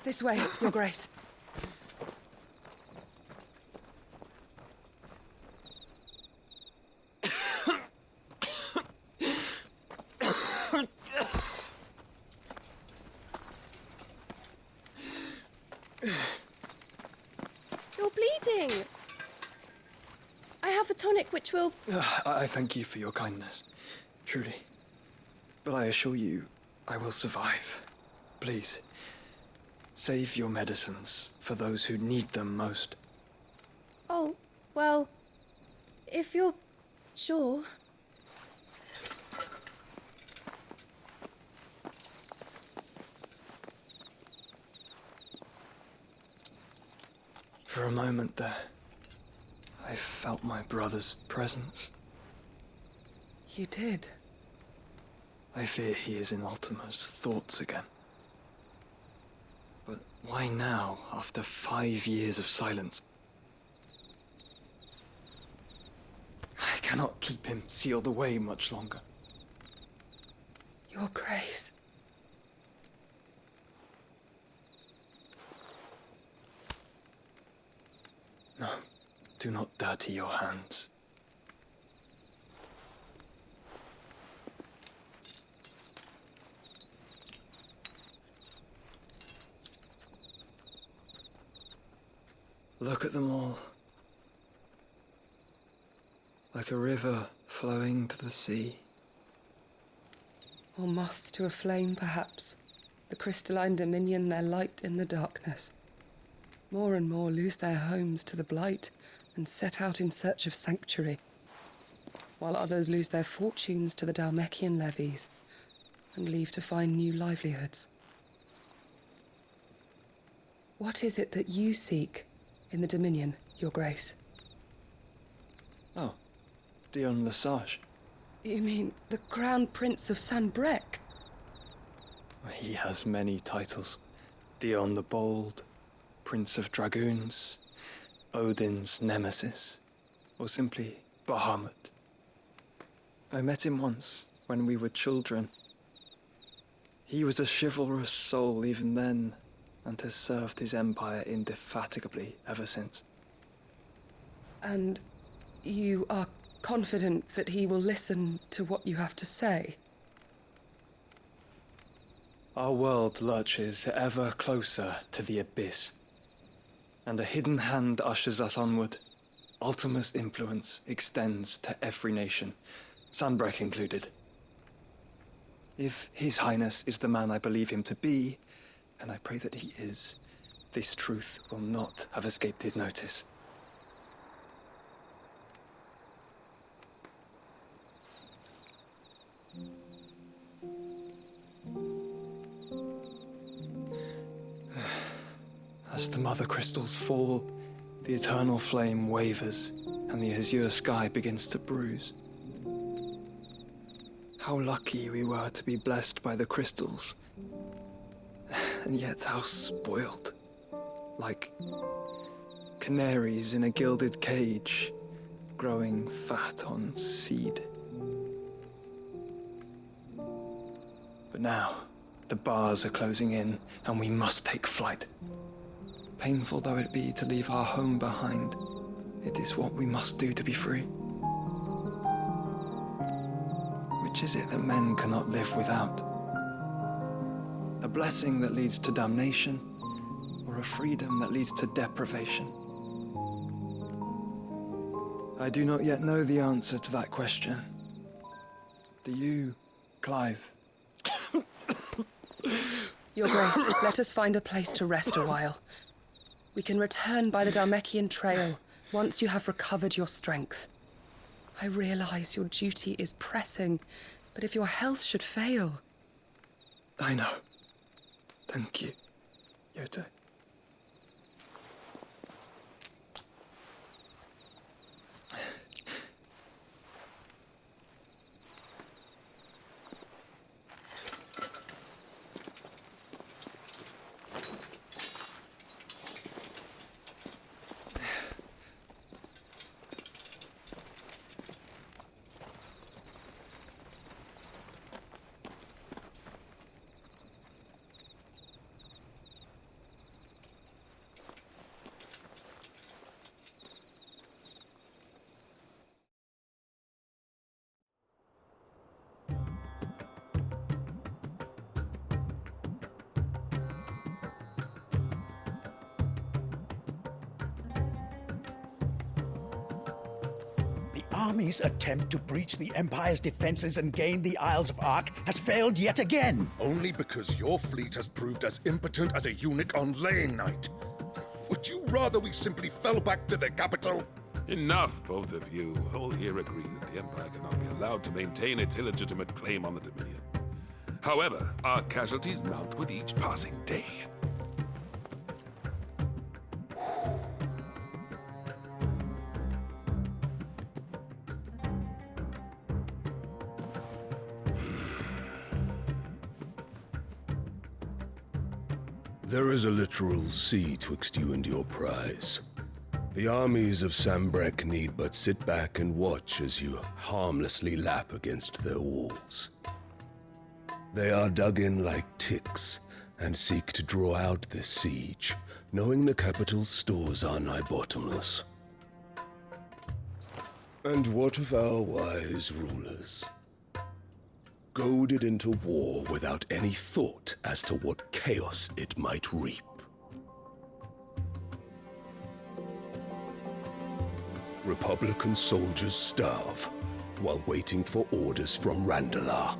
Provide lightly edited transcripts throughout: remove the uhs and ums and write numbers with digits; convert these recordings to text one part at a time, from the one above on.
This way, Your Grace. You're bleeding. I have a tonic which will... I thank you for your kindness, truly. But I assure you, I will survive. Please, save your medicines for those who need them most. Oh, well, if you're sure... For a moment there, I felt my brother's presence. You did? I fear he is in Ultima's thoughts again. But why now, after 5 years of silence? I cannot keep him sealed away much longer. Your Grace. No, do not dirty your hands. Look at them all. Like a river flowing to the sea. Or moths to a flame, perhaps. The crystalline dominion their light in the darkness. More and more lose their homes to the blight and set out in search of sanctuary, while others lose their fortunes to the Dalmekian levies and leave to find new livelihoods. What is it that you seek in the Dominion, Your Grace? Oh, Dion Lesage. You mean the Crown Prince of Sanbrec? He has many titles. Dion the Bold, Prince of Dragoons, Odin's Nemesis, or simply Bahamut. I met him once, when we were children. He was a chivalrous soul even then, and has served his empire indefatigably ever since. And you are confident that he will listen to what you have to say? Our world lurches ever closer to the abyss, and a hidden hand ushers us onward. Ultima's influence extends to every nation, Sanbrec included. If His Highness is the man I believe him to be, and I pray that he is, this truth will not have escaped his notice. As the mother crystals fall, the eternal flame wavers, and the azure sky begins to bruise. How lucky we were to be blessed by the crystals, and yet how spoiled. Like canaries in a gilded cage, growing fat on seed. But now, the bars are closing in, and we must take flight. Painful though it be to leave our home behind, it is what we must do to be free. Which is it that men cannot live without? A blessing that leads to damnation, or a freedom that leads to deprivation? I do not yet know the answer to that question. Do you, Clive? Your Grace, let us find a place to rest a while. We can return by the Dalmekian trail once you have recovered your strength. I realize your duty is pressing, but if your health should fail... I know. Thank you, Yote. army's attempt to breach the Empire's defenses and gain the Isles of Ark has failed yet again. Only because your fleet has proved as impotent as a eunuch on laying night. Would you rather we simply fell back to the capital? Enough, both of you. All here agree that the Empire cannot be allowed to maintain its illegitimate claim on the Dominion. However, our casualties mount with each passing day. There is a literal sea twixt you and your prize. The armies of Sambrek need but sit back and watch as you harmlessly lap against their walls. They are dug in like ticks and seek to draw out this siege, knowing the capital's stores are nigh bottomless. And what of our wise rulers? Goaded into war without any thought as to what chaos it might reap. Republican soldiers starve while waiting for orders from Randalar.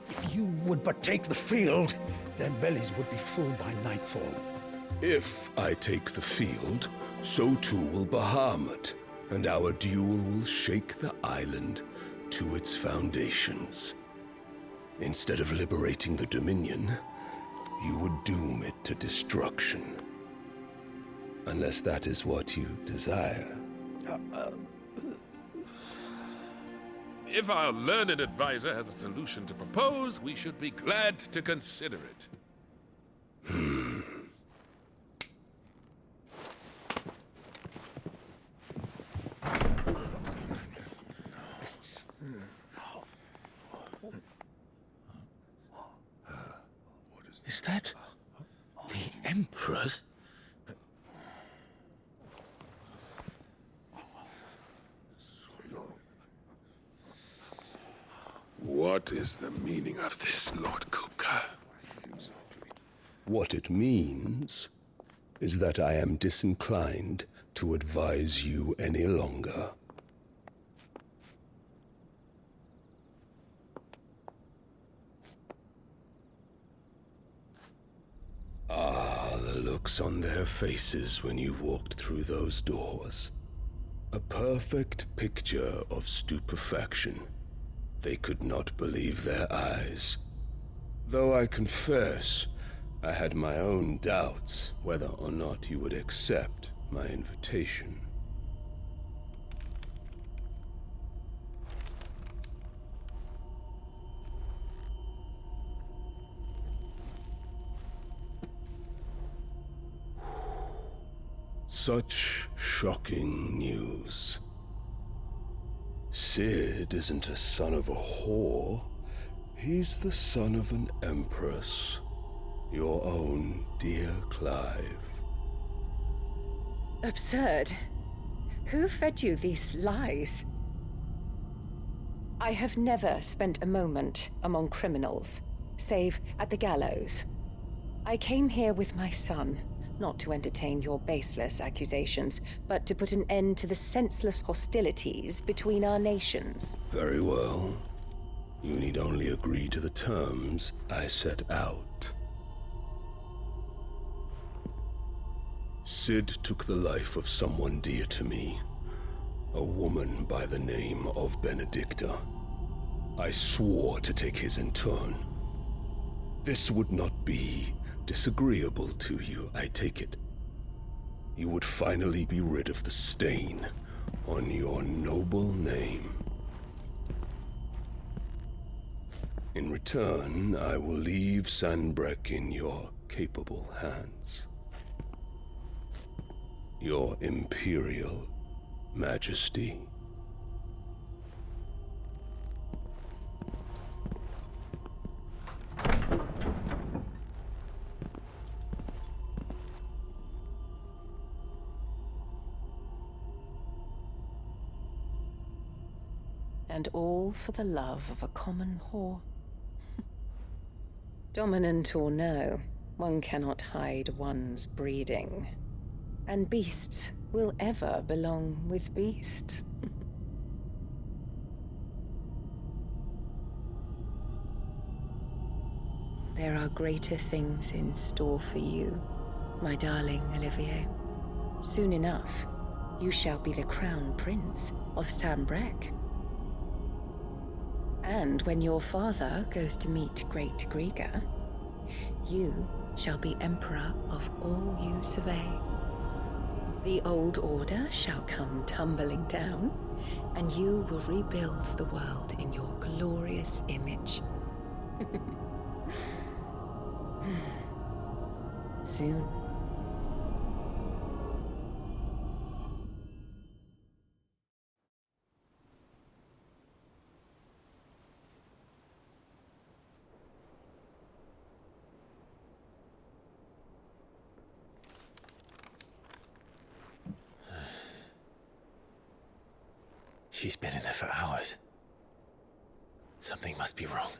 If you would but take the field, their bellies would be full by nightfall. If I take the field, so too will Bahamut, and our duel will shake the island to its foundations. Instead of liberating the Dominion, you would doom it to destruction. Unless that is what you desire. If our learned advisor has a solution to propose, we should be glad to consider it. Is that the Emperor's? What is the meaning of this, Lord Kupka? What it means is that I am disinclined to advise you any longer. Ah, the looks on their faces when you walked through those doors. A perfect picture of stupefaction. They could not believe their eyes. Though I confess, I had my own doubts whether or not you would accept my invitation. Such shocking news. Sid isn't a son of a whore. He's the son of an empress. Your own dear Clive. Absurd. Who fed you these lies? I have never spent a moment among criminals, save at the gallows. I came here with my son, not to entertain your baseless accusations, but to put an end to the senseless hostilities between our nations. Very well. You need only agree to the terms I set out. Sid took the life of someone dear to me, a woman by the name of Benedicta. I swore to take his in turn. This would not be disagreeable to you, I take it. You would finally be rid of the stain on your noble name. In return, I will leave Sanbreque in your capable hands. Your Imperial Majesty. And all for the love of a common whore. Dominant or no, one cannot hide one's breeding. And beasts will ever belong with beasts. There are greater things in store for you, my darling Olivier. Soon enough, you shall be the crown prince of Sambrec. And when your father goes to meet Great Grieger, you shall be emperor of all you survey. The old order shall come tumbling down, and you will rebuild the world in your glorious image. Soon. She's been in there for hours. Something must be wrong.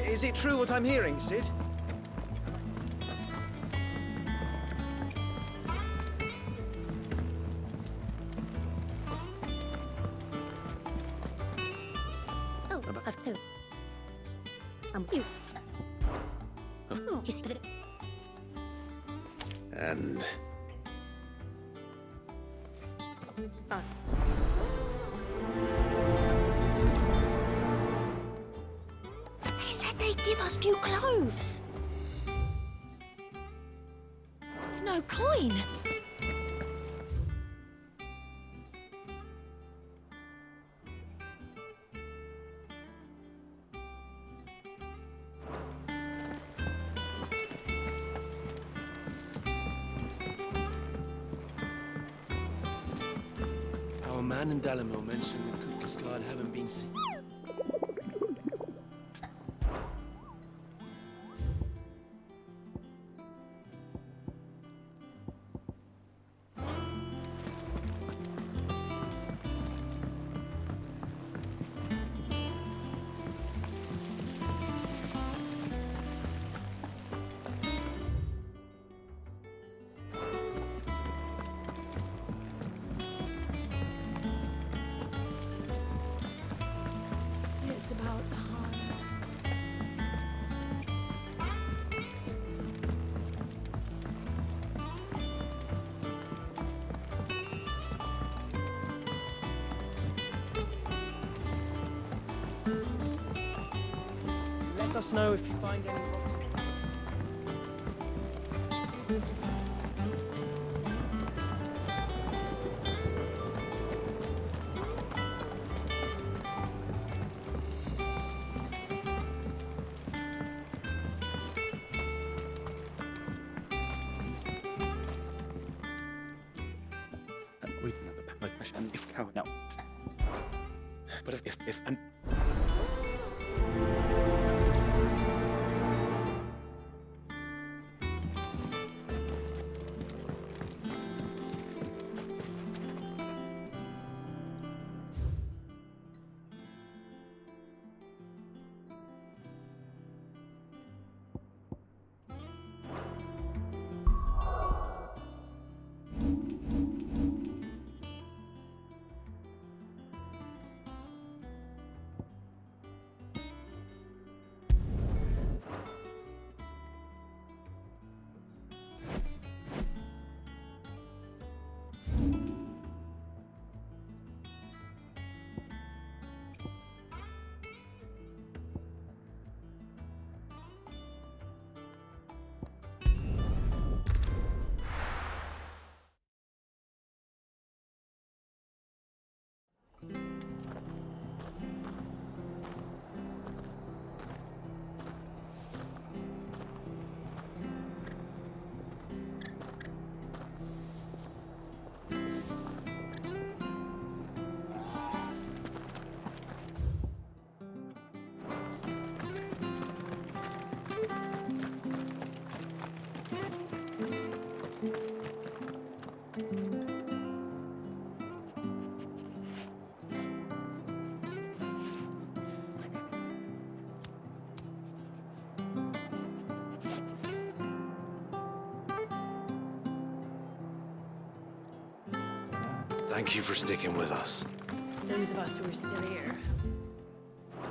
Is it true what I'm hearing, Sid? Oh, I've no. You. Yes. And... They said they'd give us new clothes. With no coin. Our man in Dalamil mentioned that Kupka's guard haven't been seen. It's about time. Let us know if you find any rotting. If cow no. But if and Thank you for sticking with us. Those of us who are still here.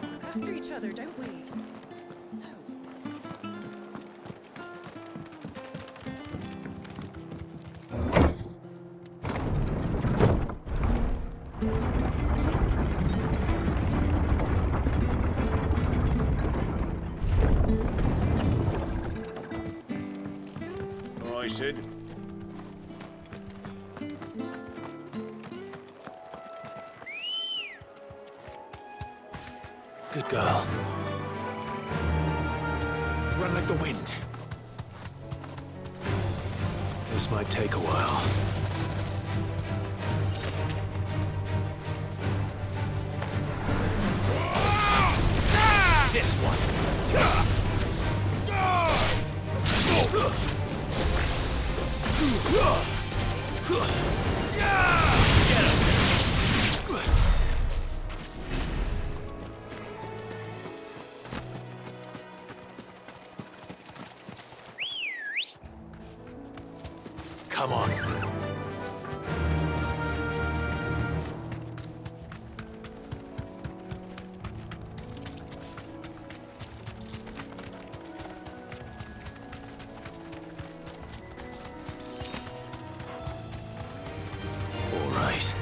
Look after each other, don't we? So. I said. Good girl. Run like the wind. This might take a while. This one. Get him. Come on. All right.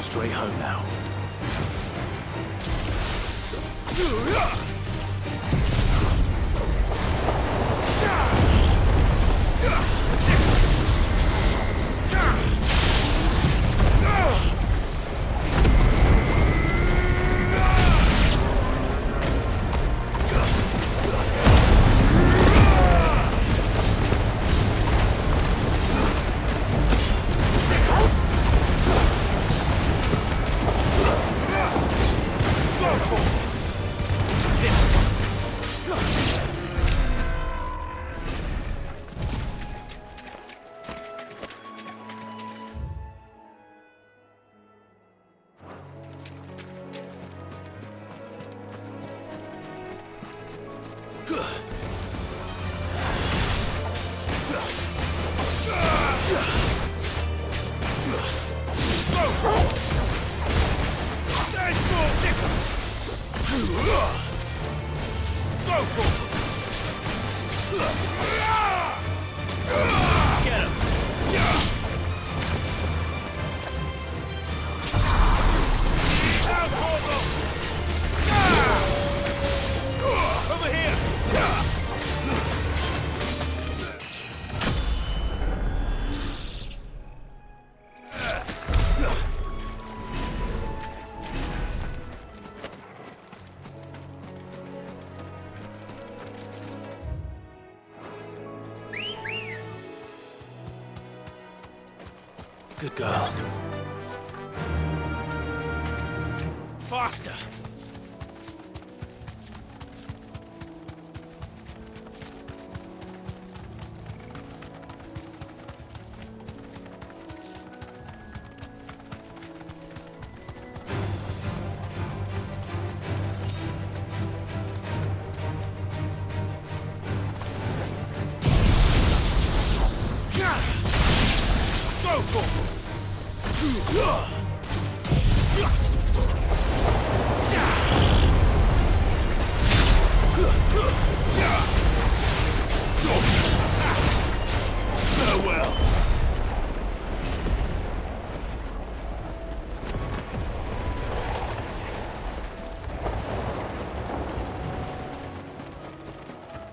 Straight home now. Get him! Over here! Good girl. Faster! Go for it! Farewell.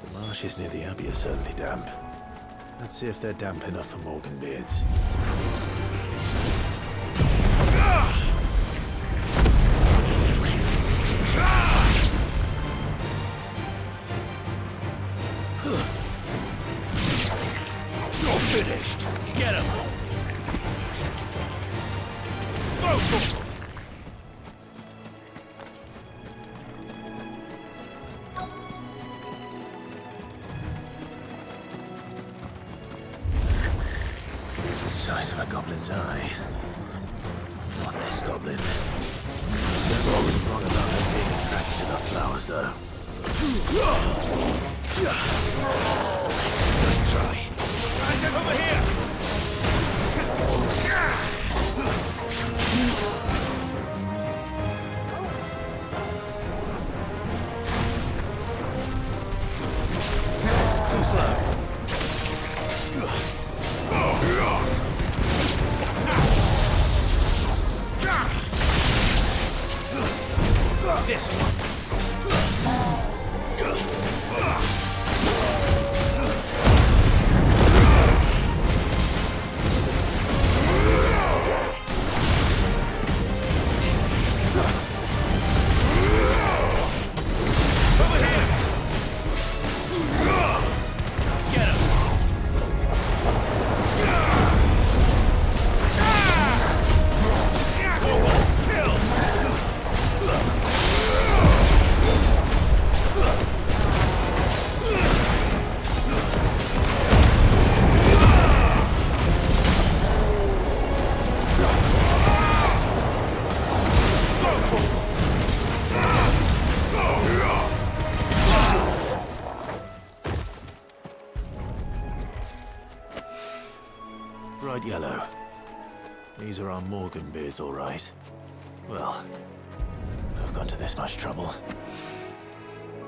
The marshes near the Abbey are certainly damp. Let's see if they're damp enough for Morgan beards. You're finished! Get him! Go for it! price of a goblin's eye. Not this goblin. There was wrong about them being attracted to the flowers, though. Nice try. Guys, get over here! Too slow. This one. Bright yellow. These are our Morgan beards, all right. Well, I've gone to this much trouble.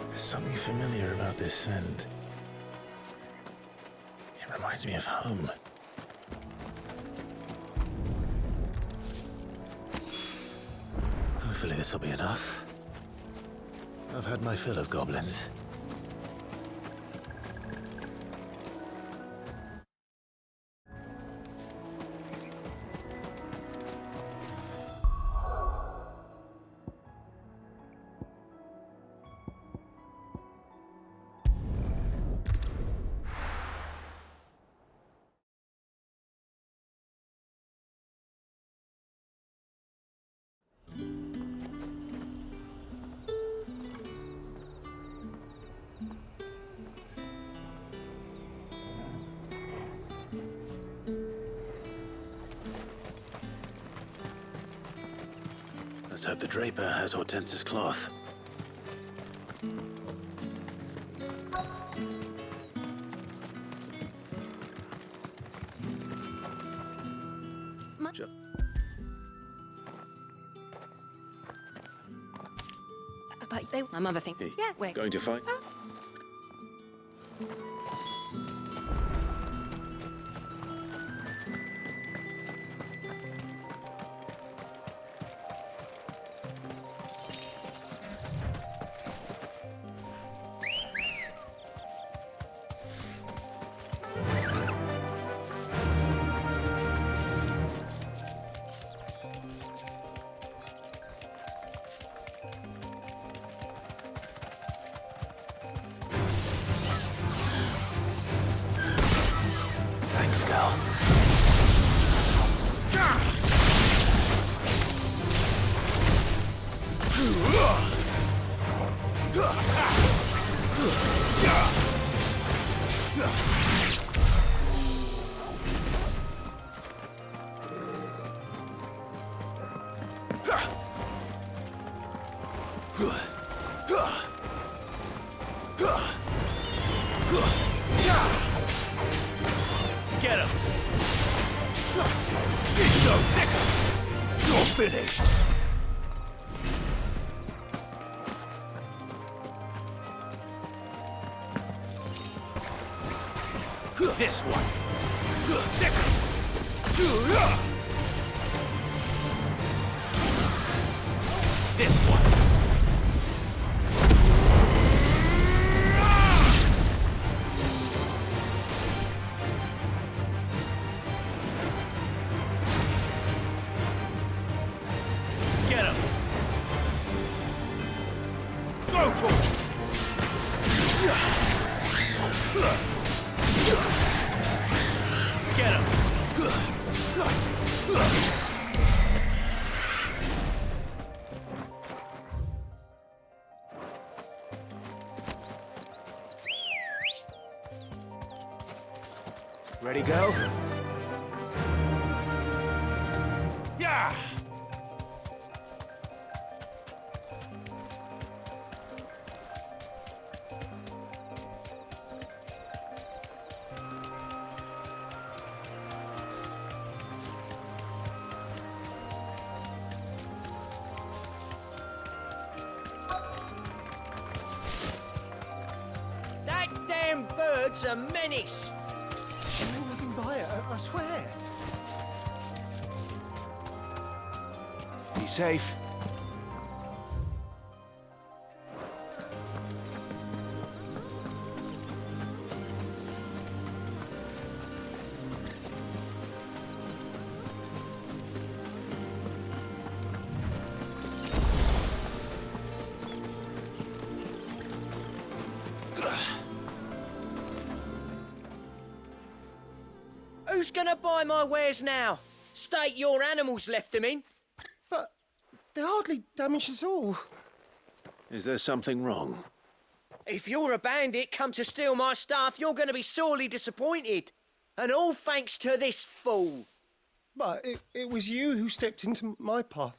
There's something familiar about this scent. It reminds me of home. Hopefully this will be enough. I've had my fill of goblins. Let's hope the draper has Hortense's cloth. But my mother thinks. Hey, Yeah, wait. going to fight? Thanks, girl. Get him! He's so thick! You're finished! This one! This one! Get him! Go to him! Get him! Ready, go? That damn bird's a menace. I know nothing by it, I swear. Be safe. Who's gonna buy my wares now? State your animals left them in. But they hardly damage us all. Is there something wrong? If you're a bandit come to steal my stuff, you're gonna be sorely disappointed. And all thanks to this fool. But it was you who stepped into my path.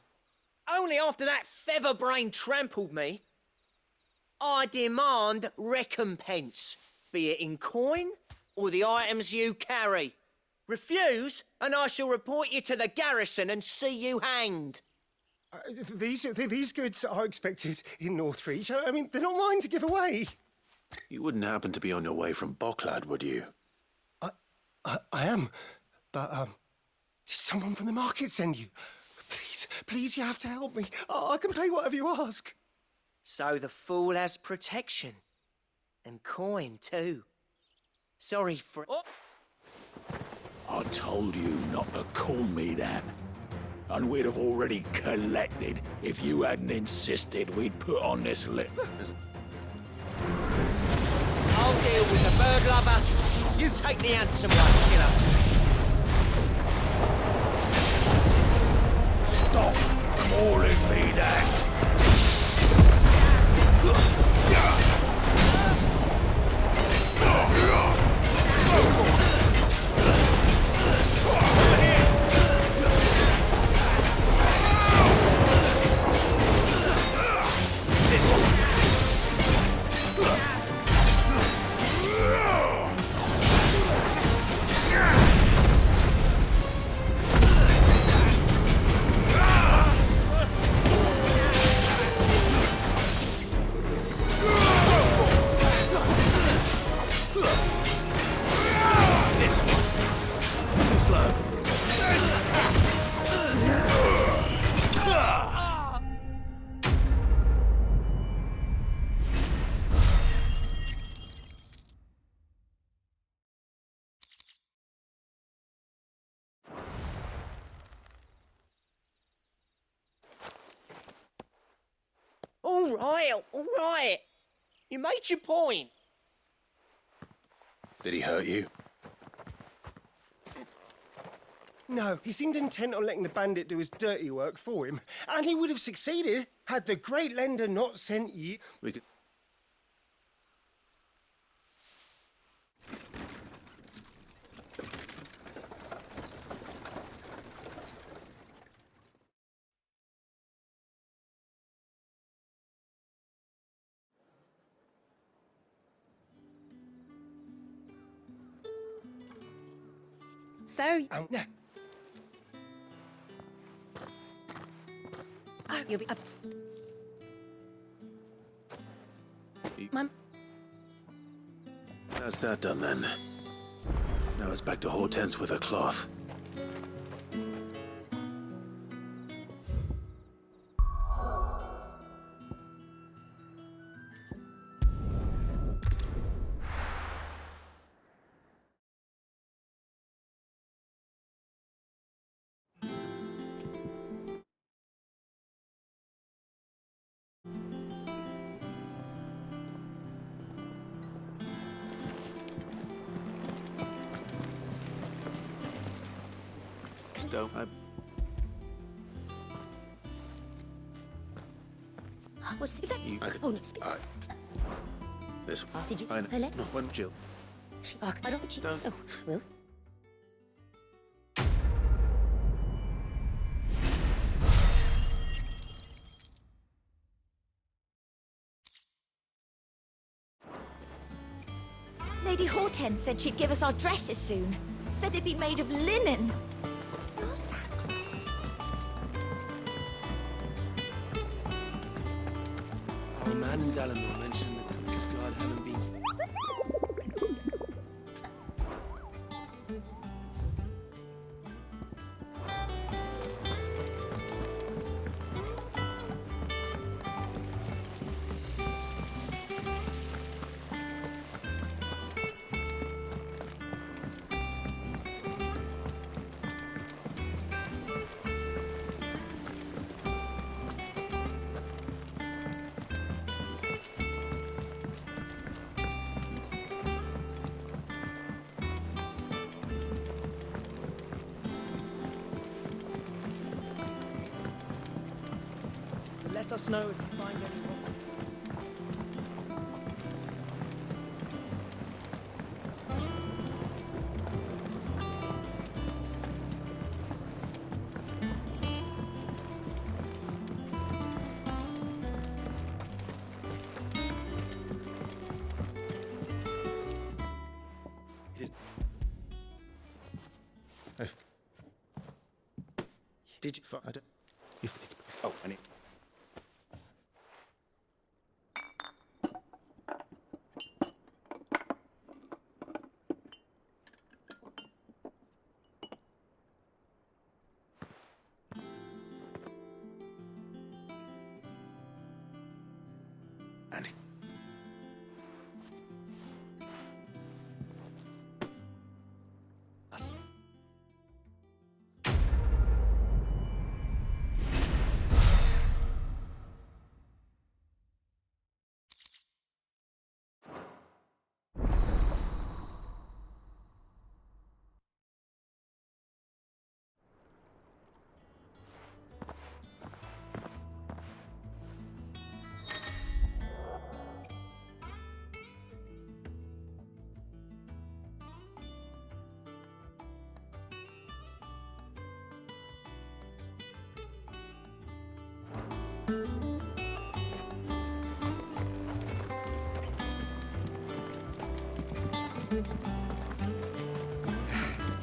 Only after that feather-brain trampled me. I demand recompense, be it in coin or the items you carry. Refuse, and I shall report you to the garrison and see you hanged. These goods are expected in Northreach. I mean, they're not mine to give away. You wouldn't happen to be on your way from Bocklad, would you? I am, but did someone from the market send you? Please, you have to help me. I can pay whatever you ask. So the fool has protection. And coin, too. Sorry for... Oh. I told you not to call me that. And we'd have already collected if you hadn't insisted we'd put on this lip. I'll deal with the bird lover. You take the handsome one, killer. Stop calling me that. All right. You made your point. Did he hurt you? No, he seemed intent on letting the bandit do his dirty work for him. And he would have succeeded had the great lender not sent you... We could... So... yeah. Oh, you'll be... Mum... That's that done, then. Now it's back to Hortense with her cloth. Don't What's that? Oh, no, speak. This one. Did you? I know. Hello? No, when Jill. I don't. Don't. Oh, well. Lady Hortense said she'd give us our dresses soon. Said they'd be made of linen. Our man in Dalamore mentioned that Cooper's Guard haven't been... Let us know if you find any rotting. Did you? I don't. If it's. Oh, I need. Andy. Us.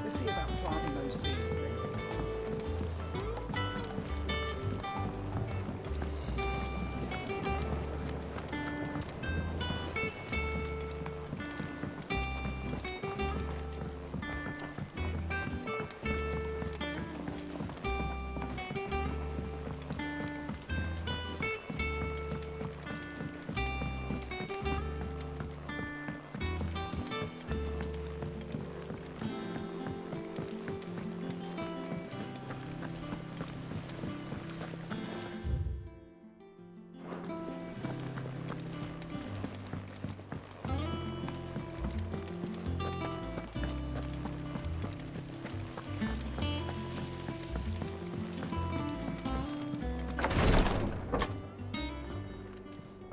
Let's see about planting those seeds then.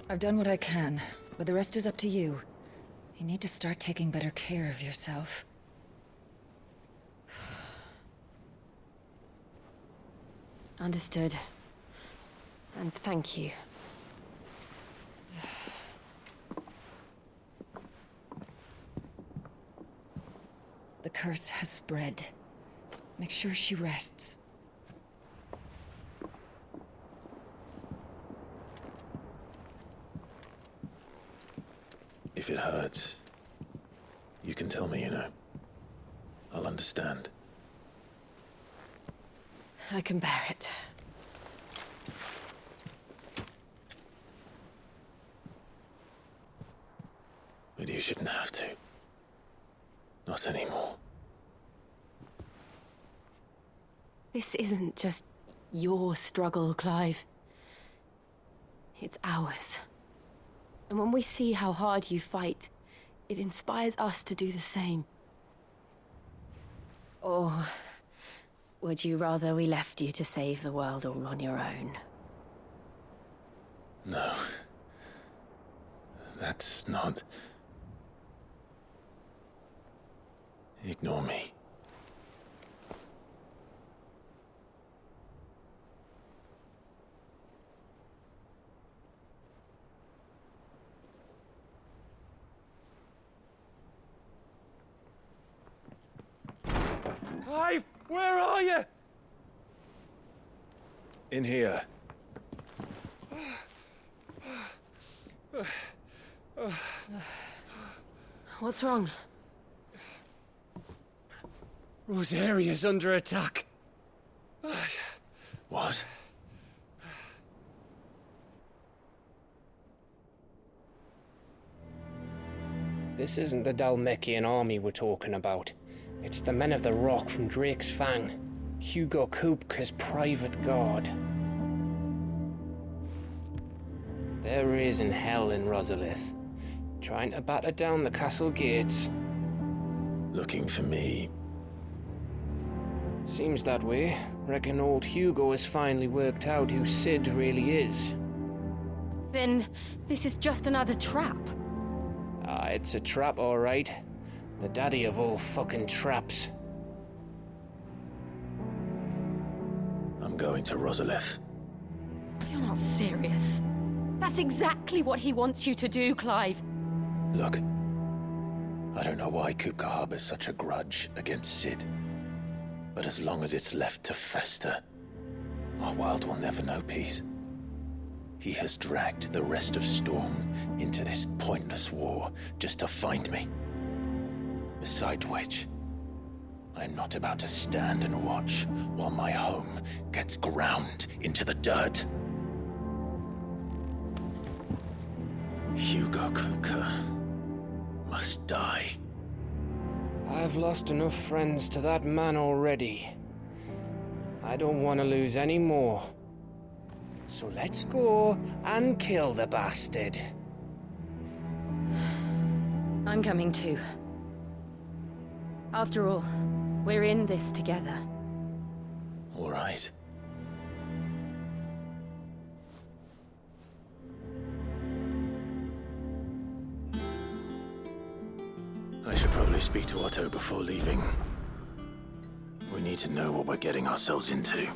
I've done what I can, but the rest is up to you. You need to start taking better care of yourself. Understood. And thank you. The curse has spread. Make sure she rests. If it hurts, you can tell me, you know. I'll understand. I can bear it. But you shouldn't have to. Not anymore. This isn't just your struggle, Clive. It's ours. And when we see how hard you fight, it inspires us to do the same. Or would you rather we left you to save the world all on your own? No. That's not... Ignore me. Clive, where are you? In here. What's wrong? Rosaria's under attack. What? This isn't the Dalmekian army we're talking about. It's the men of the Rock from Drake's Fang. Hugo Kupka's private guard. There is in hell in Rosalith, trying to batter down the castle gates. Looking for me? Seems that way. Reckon old Hugo has finally worked out who Sid really is. Then this is just another trap. Ah, it's a trap, all right. The daddy of all fucking traps. I'm going to Rosalith. You're not serious. That's exactly what he wants you to do, Clive. Look, I don't know why Kupka harbors such a grudge against Sid. But as long as it's left to fester, our world will never know peace. He has dragged the rest of Storm into this pointless war just to find me. Besides which, I'm not about to stand and watch while my home gets ground into the dirt. Hugo Kupka must die. I've lost enough friends to that man already. I don't want to lose any more. So let's go and kill the bastard. I'm coming too. After all, we're in this together. All right. I should probably speak to Otto before leaving. We need to know what we're getting ourselves into.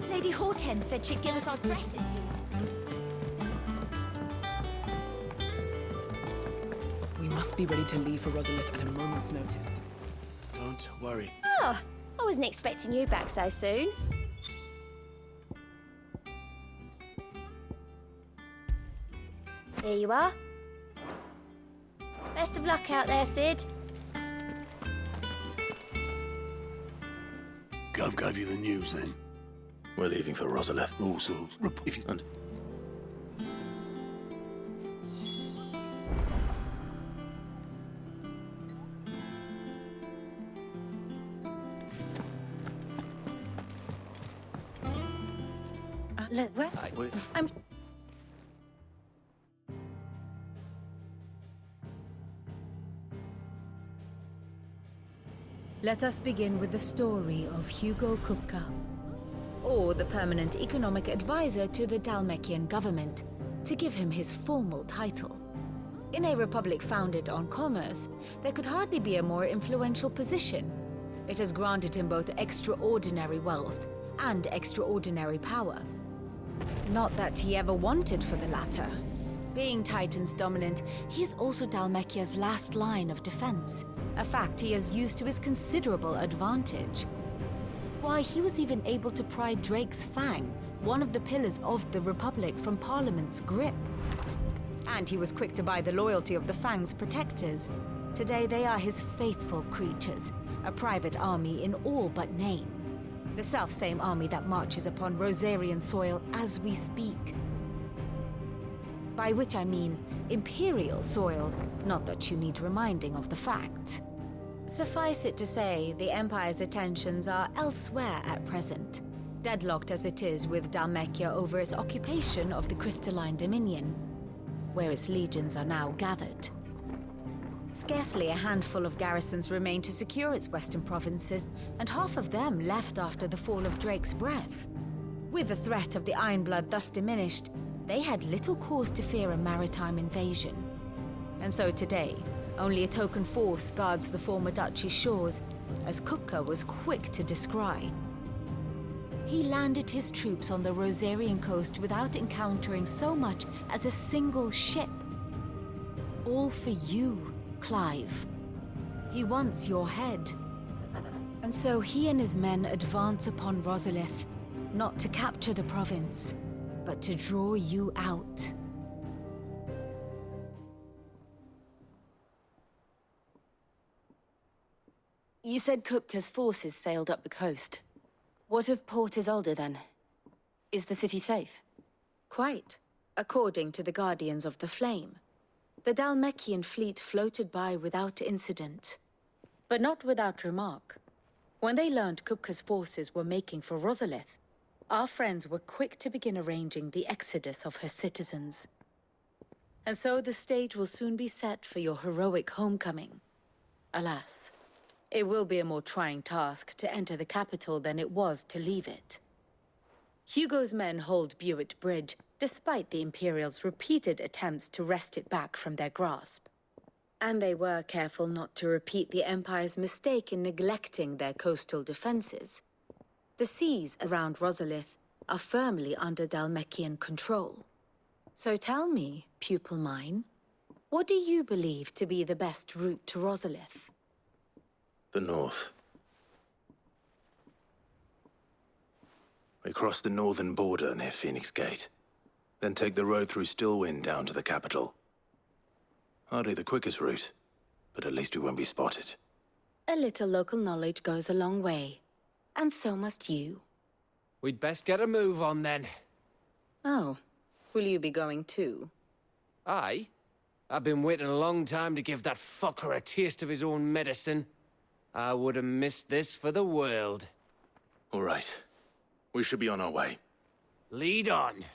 Lady Hortense said she'd give us our dresses soon. We must be ready to leave for Rosalith at a moment's notice. Don't worry. Oh, I wasn't expecting you back so soon. Here you are. Best of luck out there, Sid. Gov gave you the news then? We're leaving for Rosalith. Also, if you... And Where? I'm... Let us begin with the story of Hugo Kupka, or the permanent economic advisor to the Dalmekian government, to give him his formal title. In a republic founded on commerce, there could hardly be a more influential position. It has granted him both extraordinary wealth and extraordinary power. Not that he ever wanted for the latter. Being Titan's dominant, he is also Dalmekia's last line of defense, a fact he has used to his considerable advantage. Why, he was even able to pry Drake's Fang, one of the pillars of the Republic, from Parliament's grip. And he was quick to buy the loyalty of the Fang's protectors. Today they are his faithful creatures, a private army in all but name. The self-same army that marches upon Rosarian soil as we speak. By which I mean Imperial soil, not that you need reminding of the fact. Suffice it to say, the Empire's attentions are elsewhere at present, deadlocked as it is with Dhalmekia over its occupation of the Crystalline Dominion, where its legions are now gathered. Scarcely a handful of garrisons remain to secure its western provinces, and half of them left after the fall of Drake's Breath. With the threat of the Ironblood thus diminished, they had little cause to fear a maritime invasion. And so today, only a token force guards the former duchy's shores, as Kupka was quick to descry. He landed his troops on the Rosarian coast without encountering so much as a single ship. All for you, Clive. He wants your head. And so he and his men advance upon Rosalith, not to capture the province, but to draw you out. You said Kupka's forces sailed up the coast. What of Port Isolde, then? Is the city safe? Quite, according to the Guardians of the Flame. The Dhalmekian fleet floated by without incident. But not without remark. When they learned Kupka's forces were making for Rosalith, our friends were quick to begin arranging the exodus of her citizens. And so the stage will soon be set for your heroic homecoming. Alas, it will be a more trying task to enter the capital than it was to leave it. Hugo's men hold Buet Bridge, despite the Imperials' repeated attempts to wrest it back from their grasp. And they were careful not to repeat the Empire's mistake in neglecting their coastal defenses. The seas around Rosalith are firmly under Dhalmekian control. So tell me, pupil mine, what do you believe to be the best route to Rosalith? The north. We cross the northern border near Phoenix Gate, then take the road through Stillwind down to the capital. Hardly the quickest route, but at least we won't be spotted. A little local knowledge goes a long way, and so must you. We'd best get a move on then. Oh, will you be going too? Aye. I've been waiting a long time to give that fucker a taste of his own medicine. I would have missed this for the world. All right. We should be on our way. Lead on.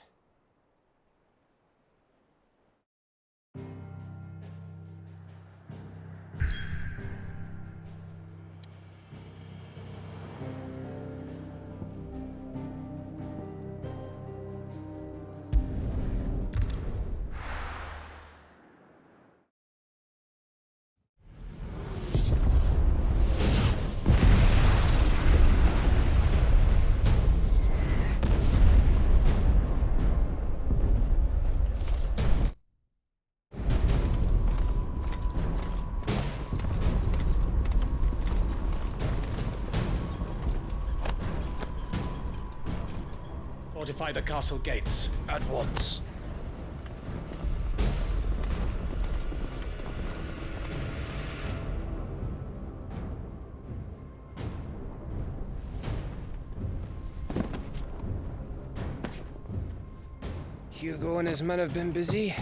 Fortify the castle gates at once. Hugo and his men have been busy.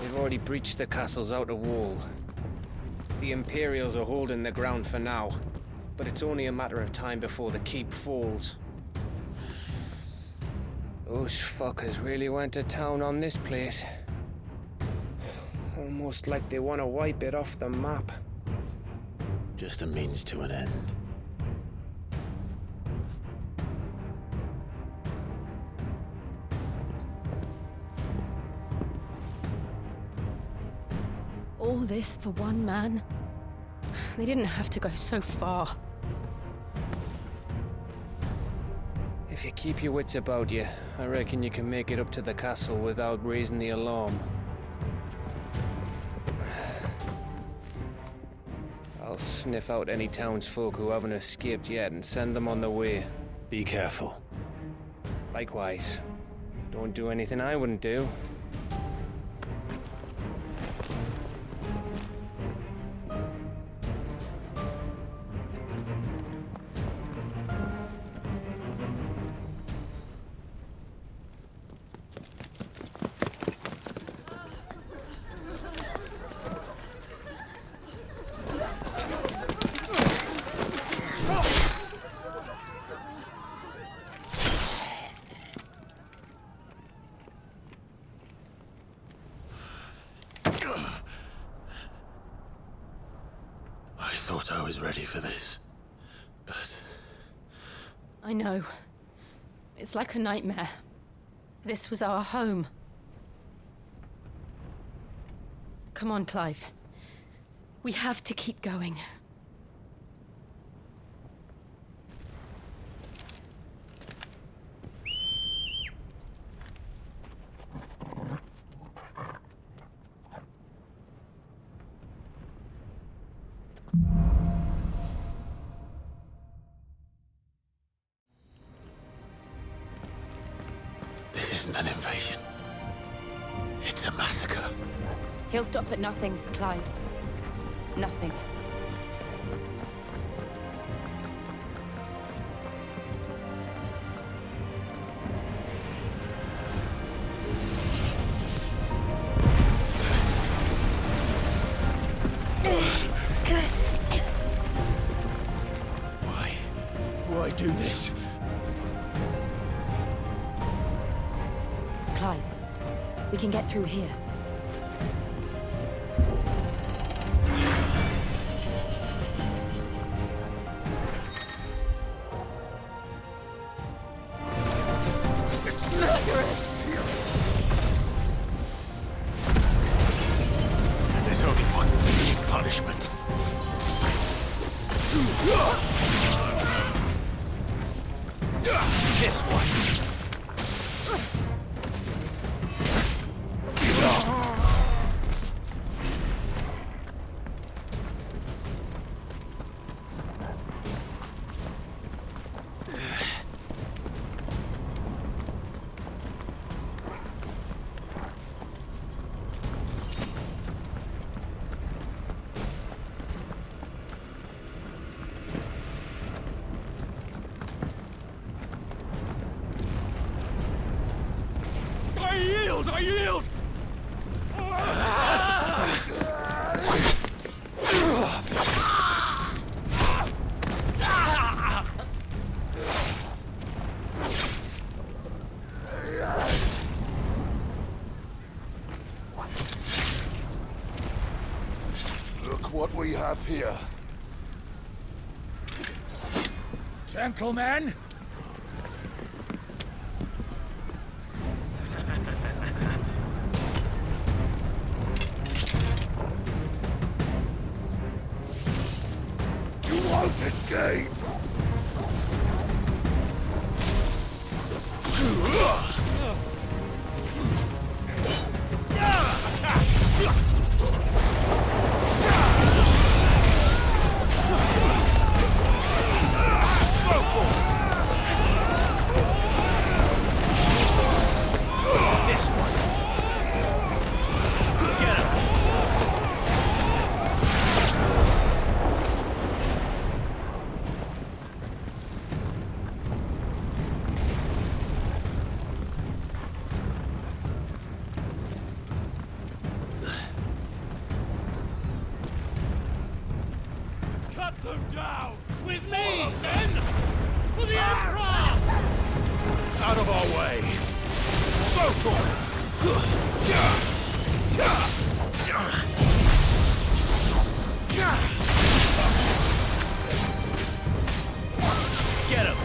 They've already breached the castle's outer wall. The Imperials are holding the ground for now, but it's only a matter of time before the keep falls. Those fuckers really went to town on this place. Almost like they want to wipe it off the map. Just a means to an end. All this for one man? They didn't have to go so far. If you keep your wits about you, I reckon you can make it up to the castle without raising the alarm. I'll sniff out any townsfolk who haven't escaped yet and send them on their way. Be careful. Likewise. Don't do anything I wouldn't do. thought I was ready for this, but... I know. It's like a nightmare. This was our home. Come on, Clive. We have to keep going. This isn't an invasion. It's a massacre. He'll stop at nothing, Clive. Nothing. Why do this? Clive, we can get through here. It's murderous! And there's only one fitting punishment. This one. I yield! Look what we have here. Gentlemen! Won't escape! This one. Get him! Cut them down! With me, men! For the Emperor! Out of our way! Get him!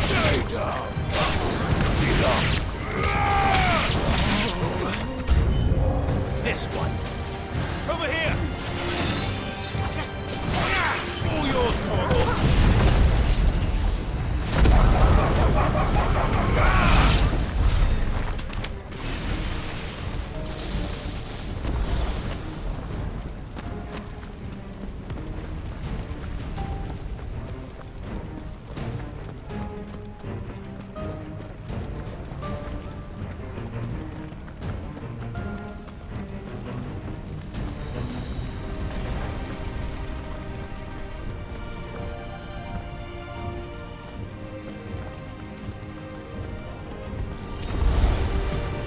Stay down! This one! Over here! All yours, Torgal!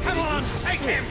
Come on, take him!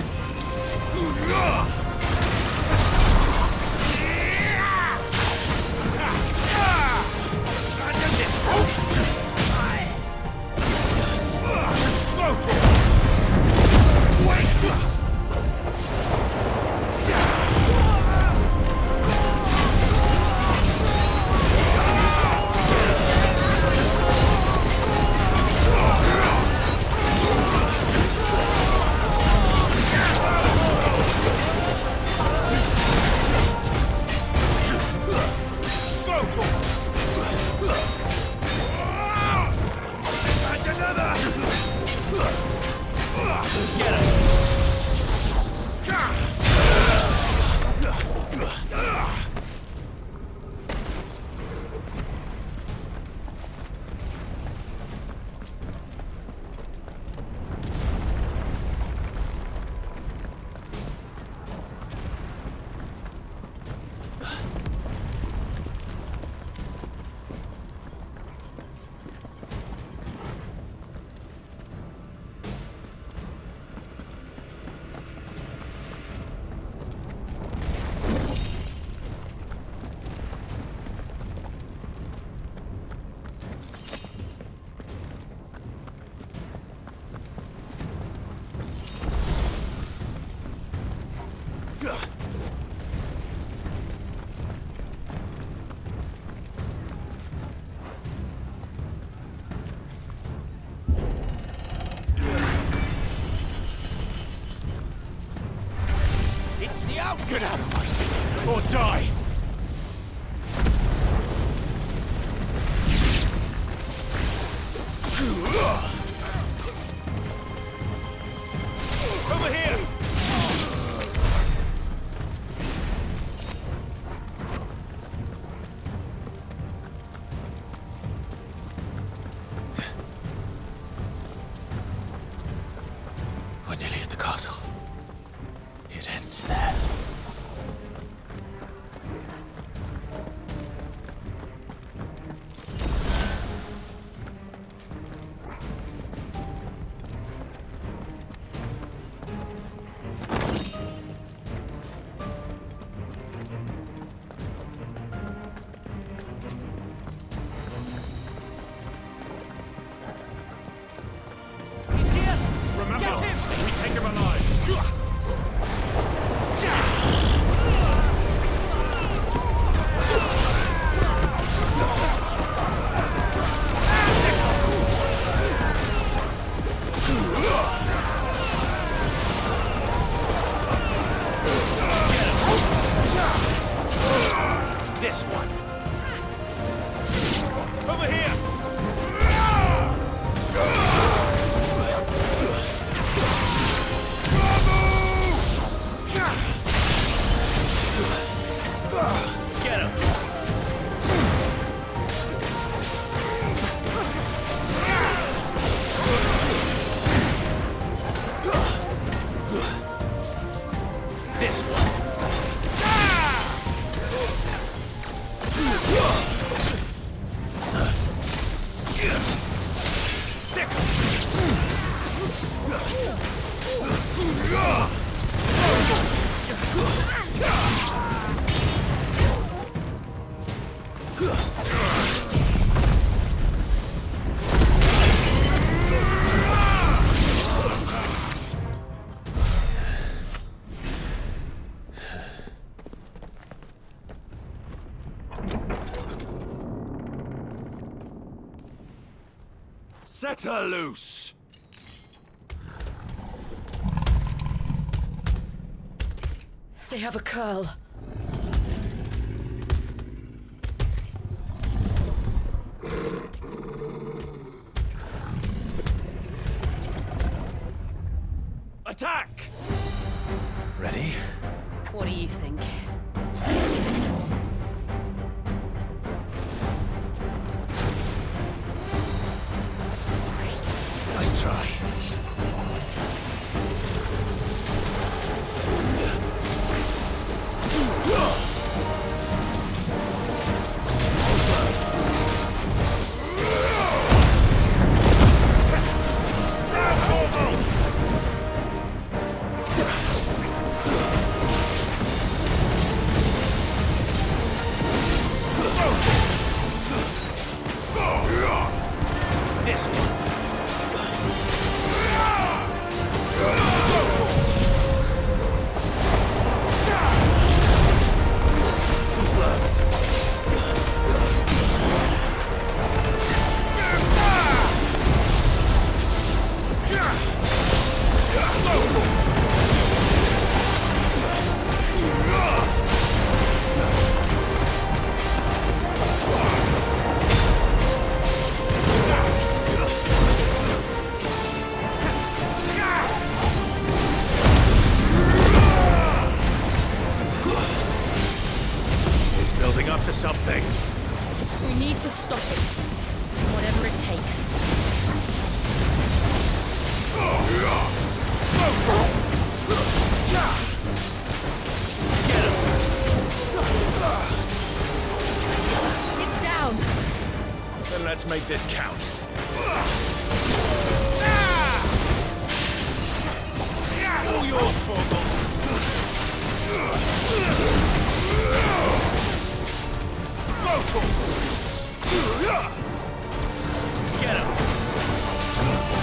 It's the out. Get out of my city, or die! Over here! We're nearly at the castle. It ends there. He's here! Remember, Get him! we take him alive. This one. Over here. Get him. This one. Set her loose! They have a curl. Attack! Ready? What do you think? Nice try. This one. Too slow. He's building up to something. We need to stop it. Whatever it takes. It's down. Then let's make this count. All yours, Torgal. Get him.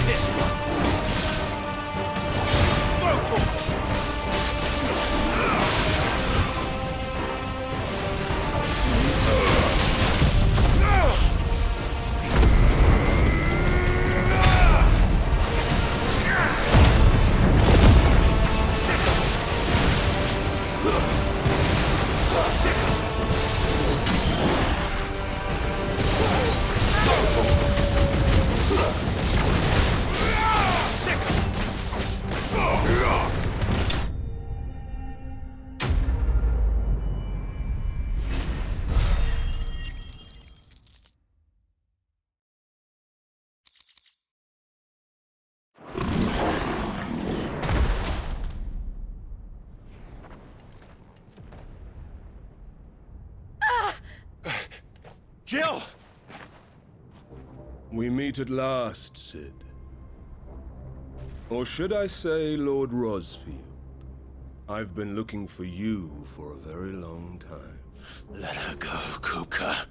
This one. Jill! We meet at last, Sid. Or should I say, Lord Rosfield? I've been looking for you for a very long time. Let her go, Kupka.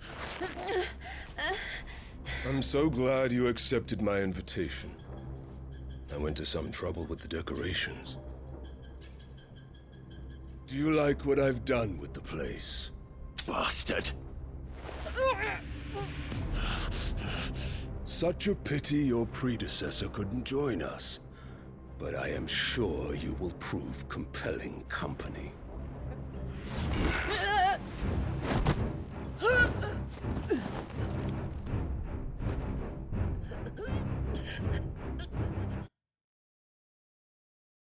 I'm so glad you accepted my invitation. I went to some trouble with the decorations. Do you like what I've done with the place? Bastard! Such a pity your predecessor couldn't join us. But I am sure you will prove compelling company.